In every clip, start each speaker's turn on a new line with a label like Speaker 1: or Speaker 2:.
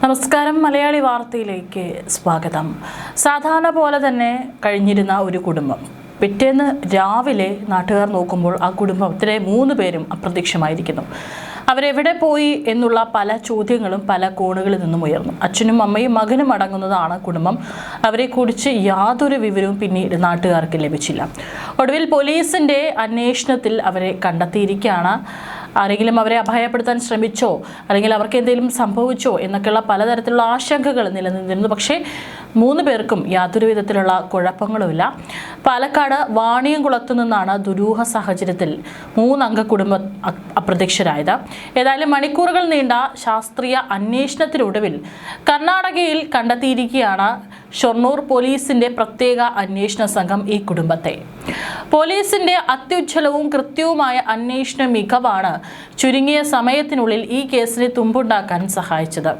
Speaker 1: നമസ്കാരം. മലയാളി വാർത്തയിലേക്ക് സ്വാഗതം. സാധാരണ പോലെ തന്നെ കഴിഞ്ഞിരുന്ന ഒരു കുടുംബം പിറ്റേന്ന് രാവിലെ നാട്ടുകാർ നോക്കുമ്പോൾ ആ കുടുംബത്തിലെ 3 പേരും അപ്രത്യക്ഷമായിരിക്കുന്നു. അവരെവിടെ പോയി എന്നുള്ള പല ചോദ്യങ്ങളും പല കോണുകളിൽ നിന്നും ഉയർന്നു. അച്ഛനും അമ്മയും മകനും അടങ്ങുന്നതാണ് കുടുംബം. അവരെക്കുറിച്ച് യാതൊരു വിവരവും പിന്നീട് നാട്ടുകാർക്ക് ലഭിച്ചില്ല. ഒടുവിൽ പോലീസിൻ്റെ അന്വേഷണത്തിൽ അവരെ കണ്ടെത്തിയിരിക്കുകയാണ്. ആരെങ്കിലും അവരെ അപായപ്പെടുത്താൻ ശ്രമിച്ചോ അല്ലെങ്കിൽ അവർക്ക് എന്തെങ്കിലും സംഭവിച്ചോ എന്നൊക്കെയുള്ള പലതരത്തിലുള്ള ആശങ്കകൾ നിലനിന്നിരുന്നു. പക്ഷേ 3 പേർക്കും യാതൊരു വിധത്തിലുള്ള കുഴപ്പങ്ങളുമില്ല. പാലക്കാട് വാണിയംകുളത്തു നിന്നാണ് ദുരൂഹ സാഹചര്യത്തിൽ 3 അംഗ കുടുംബം അപ്രത്യക്ഷരായത്. ഏതായാലും മണിക്കൂറുകൾ നീണ്ട ശാസ്ത്രീയ അന്വേഷണത്തിനൊടുവിൽ കർണാടകയിൽ കണ്ടെത്തിയിരിക്കുകയാണ് ഷൊർണൂർ പോലീസിന്റെ പ്രത്യേക അന്വേഷണ സംഘം ഈ കുടുംബത്തെ. പോലീസിന്റെ അത്യുജ്വലവും കൃത്യവുമായ അന്വേഷണ മികവാണ് ചുരുങ്ങിയ സമയത്തിനുള്ളിൽ ഈ കേസിന് തുമ്പുണ്ടാക്കാൻ സഹായിച്ചത്.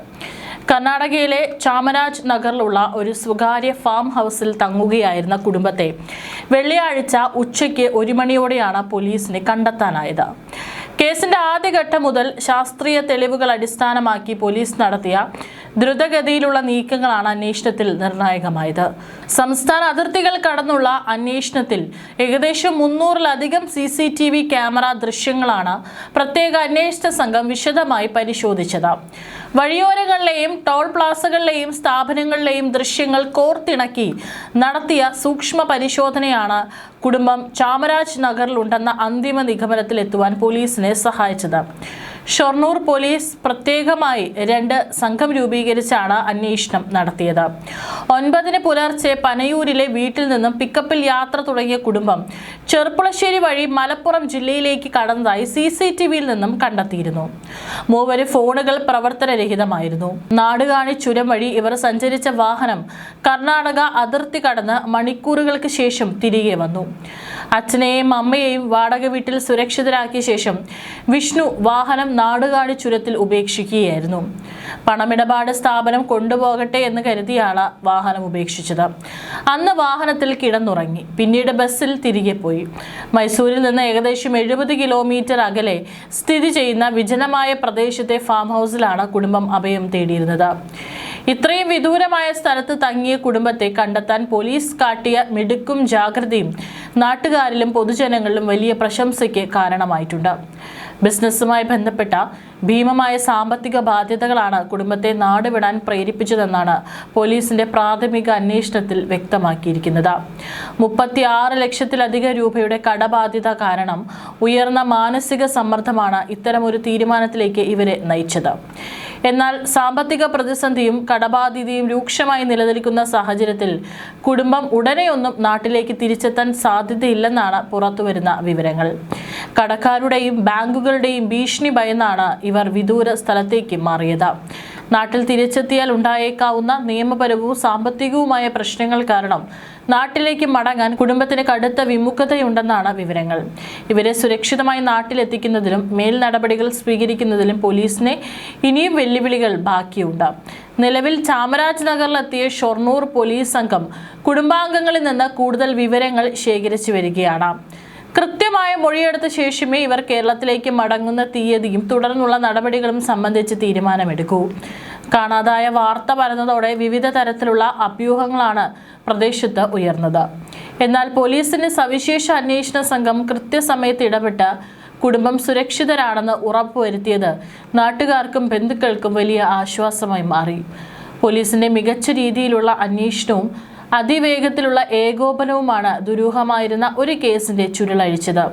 Speaker 1: കർണാടകയിലെ ചാമരാജ് നഗറിലുള്ള ഒരു സ്വകാര്യ ഫാം ഹൗസിൽ തങ്ങുകയായിരുന്ന കുടുംബത്തെ വെള്ളിയാഴ്ച ഉച്ചയ്ക്ക് 1 മണിയോടെയാണ് പോലീസിനെ കണ്ടെത്താനായത്. കേസിന്റെ ആദ്യഘട്ടം മുതൽ ശാസ്ത്രീയ തെളിവുകൾ അടിസ്ഥാനമാക്കി പോലീസ് നടത്തിയ ദ്രുതഗതിയിലുള്ള നീക്കങ്ങളാണ് അന്വേഷണത്തിൽ നിർണായകമായത്. സംസ്ഥാന അതിർത്തികൾ കടന്നുള്ള അന്വേഷണത്തിൽ ഏകദേശം 300-ലധികം CCTV ക്യാമറ ദൃശ്യങ്ങളാണ് പ്രത്യേക അന്വേഷണ സംഘം വിശദമായി പരിശോധിച്ചത്. വഴിയോരങ്ങളിലെയും ടോൾ പ്ലാസകളിലെയും സ്ഥാപനങ്ങളിലെയും ദൃശ്യങ്ങൾ കോർത്തിണക്കി നടത്തിയ സൂക്ഷ്മ പരിശോധനയാണ് കുടുംബം ചാമരാജ് നഗറിലുണ്ടെന്ന അന്തിമ നിഗമനത്തിലെത്തുവാൻ പോലീസിനെ സഹായിച്ചത്. ഷൊർണൂർ പോലീസ് പ്രത്യേകമായി 2 സംഘം രൂപീകരിച്ചാണ് അന്വേഷണം നടത്തിയത്. 9-ന് പുലർച്ചെ പനയൂരിലെ വീട്ടിൽ നിന്നും പിക്കപ്പിൽ യാത്ര തുടങ്ങിയ കുടുംബം ചെറുപ്പുളശ്ശേരി വഴി മലപ്പുറം ജില്ലയിലേക്ക് കടന്നതായി CCTVയിൽ നിന്നും കണ്ടെത്തിയിരുന്നു. 3 ഫോണുകൾ പ്രവർത്തനരഹിതമായിരുന്നു. നാടുകാണി ചുരം വഴി ഇവർ സഞ്ചരിച്ച വാഹനം കർണാടക അതിർത്തി കടന്ന് മണിക്കൂറുകൾക്ക് ശേഷം തിരികെ വന്നു. അച്ഛനെയും അമ്മയെയും വാടക വീട്ടിൽ സുരക്ഷിതരാക്കിയ ശേഷം വിഷ്ണു വാഹനം നാടുകാണി ചുരത്തിൽ ഉപേക്ഷിക്കുകയായിരുന്നു. പണമിടപാട് സ്ഥാപനം കൊണ്ടുപോകട്ടെ എന്ന് കരുതിയാണ് വാഹനം ഉപേക്ഷിച്ചത്. അന്ന് വാഹനത്തിൽ കിടന്നുറങ്ങി. പിന്നീട് ബസ്സിൽ തിരികെ പോയി. മൈസൂരിൽ നിന്ന് ഏകദേശം 70 കിലോമീറ്റർ അകലെ സ്ഥിതി ചെയ്യുന്ന വിജനമായ പ്രദേശത്തെ ഫാം ഹൗസിലാണ് കുടുംബം അഭയം തേടിയിരുന്നത്. ഇത്രയും വിദൂരമായ സ്ഥലത്ത് തങ്ങിയ കുടുംബത്തെ കണ്ടെത്താൻ പോലീസ് കാട്ടിയ മിടുക്കും ജാഗ്രതയും നാട്ടുകാരിലും പൊതുജനങ്ങളിലും വലിയ പ്രശംസയ്ക്ക് കാരണമായിട്ടുണ്ട്. ബിസിനസ്സുമായി ബന്ധപ്പെട്ട ഭീമമായ സാമ്പത്തിക ബാധ്യതകളാണ് കുടുംബത്തെ നാടുവിടാൻ പ്രേരിപ്പിച്ചതെന്നാണ് പോലീസിന്റെ പ്രാഥമിക അന്വേഷണത്തിൽ വ്യക്തമാക്കിയിരിക്കുന്നത്. 36 ലക്ഷത്തിലധികം രൂപയുടെ കടബാധ്യത കാരണം ഉയർന്ന മാനസിക സമ്മർദ്ദമാണ് ഇത്തരമൊരു തീരുമാനത്തിലേക്ക് ഇവരെ നയിച്ചത്. എന്നാൽ സാമ്പത്തിക പ്രതിസന്ധിയും കടബാധ്യതയും രൂക്ഷമായി നിലനിൽക്കുന്ന സാഹചര്യത്തിൽ കുടുംബം ഉടനെയൊന്നും നാട്ടിലേക്ക് തിരിച്ചെത്താൻ സാധ്യതയില്ലെന്നാണ് പുറത്തുവരുന്ന വിവരങ്ങൾ. കടക്കാരുടെയും ബാങ്കുകളുടെയും ഭീഷണി ഭയന്നാണ് ഇവർ വിദൂര സ്ഥലത്തേക്ക് മാറിയത്. നാട്ടിൽ തിരിച്ചെത്തിയാൽ ഉണ്ടായേക്കാവുന്ന നിയമപരവും സാമ്പത്തികവുമായ പ്രശ്നങ്ങൾ കാരണം നാട്ടിലേക്ക് മടങ്ങാൻ കുടുംബത്തിന് കടുത്ത വിമുഖതയുണ്ടെന്നാണ് വിവരങ്ങൾ. ഇവരെ സുരക്ഷിതമായി നാട്ടിലെത്തിക്കുന്നതിലും മേൽ നടപടികൾ സ്വീകരിക്കുന്നതിലും പോലീസിന് ഇനിയും വെല്ലുവിളികൾ ബാക്കിയുണ്ട്. നിലവിൽ ചാമരാജ് നഗറിലെത്തിയ ഷൊർണൂർ പോലീസ് സംഘം കുടുംബാംഗങ്ങളിൽ നിന്ന് കൂടുതൽ വിവരങ്ങൾ ശേഖരിച്ചു വരികയാണ്. കൃത്യമായ മൊഴിയെടുത്ത ശേഷമേ ഇവർ കേരളത്തിലേക്ക് മടങ്ങുന്ന തീയതിയും തുടർന്നുള്ള നടപടികളും സംബന്ധിച്ച് തീരുമാനമെടുക്കൂ. കാണാതായ വാർത്ത പരന്നതോടെ വിവിധ തരത്തിലുള്ള അഭ്യൂഹങ്ങളാണ് പ്രദേശത്ത് ഉയർന്നത്. എന്നാൽ പോലീസിന്റെ സവിശേഷ അന്വേഷണ സംഘം കൃത്യസമയത്ത് ഇടപെട്ട് കുടുംബം സുരക്ഷിതരാണെന്ന് ഉറപ്പുവരുത്തിയത് നാട്ടുകാർക്കും ബന്ധുക്കൾക്കും വലിയ ആശ്വാസമായി മാറി. പോലീസിന്റെ മികച്ച രീതിയിലുള്ള അന്വേഷണവും അതിവേഗത്തിലുള്ള ഏകോപനവുമാണ് ദുരൂഹമായിരുന്ന ഒരു കേസിന്റെ ചുരുളഴിച്ചത്.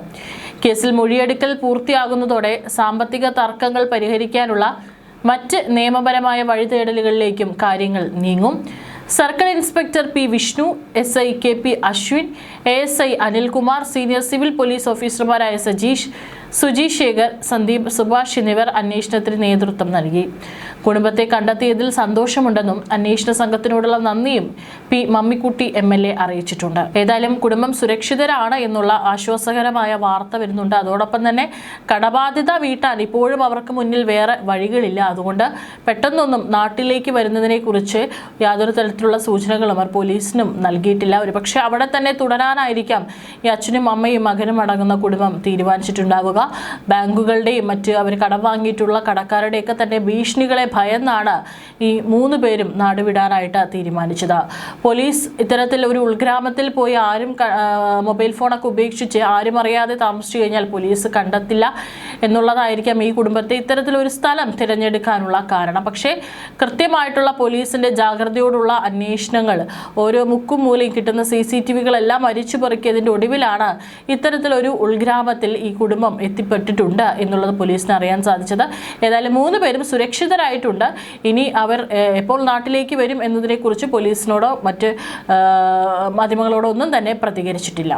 Speaker 1: കേസിൽ മൊഴിയെടുക്കൽ പൂർത്തിയാകുന്നതോടെ സാമ്പത്തിക തർക്കങ്ങൾ പരിഹരിക്കാനുള്ള മറ്റ് നിയമപരമായ വഴിതേടലുകളിലേക്കും കാര്യങ്ങൾ നീങ്ങും. Circle inspector P. Vishnu, SI KP Ashwin, ASI Anilkumar, senior civil police ഓഫീസർമാരായ സജീഷ്, സുജി ശേഖർ, സന്ദീപ്, സുഭാഷ് എന്നിവർ അന്വേഷണത്തിന് നേതൃത്വം നൽകി. കുടുംബത്തെ കണ്ടെത്തിയതിൽ സന്തോഷമുണ്ടെന്നും അന്വേഷണ സംഘത്തിനോടുള്ള നന്ദിയും P. മമ്മിക്കുട്ടി MLA അറിയിച്ചിട്ടുണ്ട്. ഏതായാലും കുടുംബം സുരക്ഷിതരാണ് എന്നുള്ള ആശ്വാസകരമായ വാർത്ത വരുന്നുണ്ട്. അതോടൊപ്പം തന്നെ കടബാധ്യത വീട്ടാൻ ഇപ്പോഴും അവർക്ക് മുന്നിൽ വേറെ വഴികളില്ല. അതുകൊണ്ട് പെട്ടെന്നൊന്നും നാട്ടിലേക്ക് വരുന്നതിനെ കുറിച്ച് യാതൊരു തരത്തിലുള്ള സൂചനകളും അവർ പോലീസിനും നൽകിയിട്ടില്ല. ഒരുപക്ഷെ അവിടെ തന്നെ തുടരാനായിരിക്കാം ഈ അച്ഛനും അമ്മയും മകനും അടങ്ങുന്ന കുടുംബം തീരുമാനിച്ചിട്ടുണ്ടാവുക. ഉണ്ടാവുക. ബാങ്കുകളുടെയും മറ്റ് അവർ കടം വാങ്ങിയിട്ടുള്ള കടക്കാരുടെയൊക്കെ തന്നെ ഭീഷണികളെ ഭയന്നാണ് ഈ 3 പേരും നാടുവിടാനായിട്ട് തീരുമാനിച്ചത്. പോലീസ് ഇത്തരത്തിൽ ഒരു ഉൾഗ്രാമത്തിൽ പോയി ആരും മൊബൈൽ ഫോണൊക്കെ ഉപേക്ഷിച്ച് ആരും അറിയാതെ താമസിച്ചു കഴിഞ്ഞാൽ പോലീസ് കണ്ടെത്തില്ല എന്നുള്ളതായിരിക്കാം ഈ കുടുംബത്തെ ഇത്തരത്തിലൊരു സ്ഥലം തിരഞ്ഞെടുക്കാനുള്ള കാരണം. പക്ഷേ കൃത്യമായിട്ടുള്ള പോലീസിന്റെ ജാഗ്രതയോടുള്ള അന്വേഷണങ്ങൾ, ഓരോ മുക്കും മൂലയും കിട്ടുന്ന CCTVകളെല്ലാം അരിച്ചു പെറുക്കിയതിൻ്റെ ഒടുവിലാണ് ഇത്തരത്തിലൊരു ഉൾഗ്രാമത്തിൽ ഈ കുടുംബം എത്തിപ്പെട്ടിട്ടുണ്ട് എന്നുള്ളത് പോലീസിന് അറിയാൻ സാധിച്ചത്. ഏതായാലും 3 പേരും സുരക്ഷിതരായിട്ടുണ്ട്. ഇനി അവർ എപ്പോൾ നാട്ടിലേക്ക് വരും എന്നതിനെക്കുറിച്ച് പോലീസിനോടോ മറ്റ് മാധ്യമങ്ങളോടോ ഒന്നും തന്നെ പ്രതികരിച്ചിട്ടില്ല.